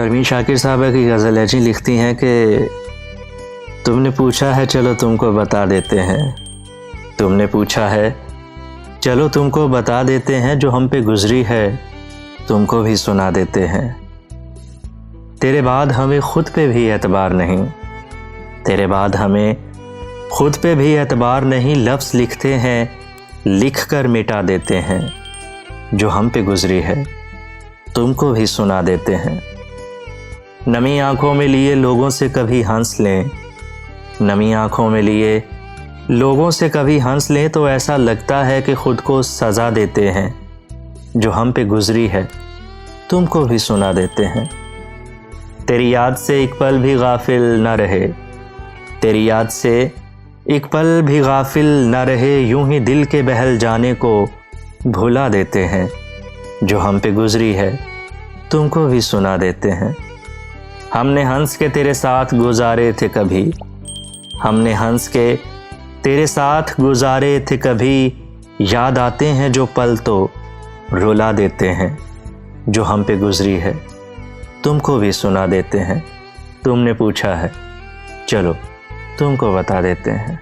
परवीन शाकिर साहबा की गज़ल है जी, लिखती हैं कि तुमने पूछा है चलो तुमको बता देते हैं। तुमने पूछा है चलो तुमको बता देते हैं, जो हम पे गुजरी है तुमको भी सुना देते हैं। तेरे बाद हमें खुद पे भी एतबार नहीं, तेरे बाद हमें खुद पे भी एतबार नहीं। लफ्ज़ लिखते हैं लिख कर मिटा देते हैं, जो हम पे गुजरी है तुमको भी सुना देते हैं। नमी आँखों में लिए लोगों से कभी हंस लें, नमी आँखों में लिए लोगों से कभी हंस लें तो ऐसा लगता है कि खुद को सज़ा देते हैं। जो हम पे गुजरी है तुमको भी सुना देते हैं। तेरी याद से एक पल भी गाफिल न रहे, तेरी याद से एक पल भी गाफिल न रहे, यूं ही दिल के बहल जाने को भुला देते हैं। जो हम पे गुजरी है तुमको भी सुना देते हैं। हमने हंस के तेरे साथ गुजारे थे कभी, हमने हंस के तेरे साथ गुजारे थे कभी, याद आते हैं जो पल तो रुला देते हैं। जो हम पे गुजरी है तुमको भी सुना देते हैं। तुमने पूछा है चलो तुमको बता देते हैं।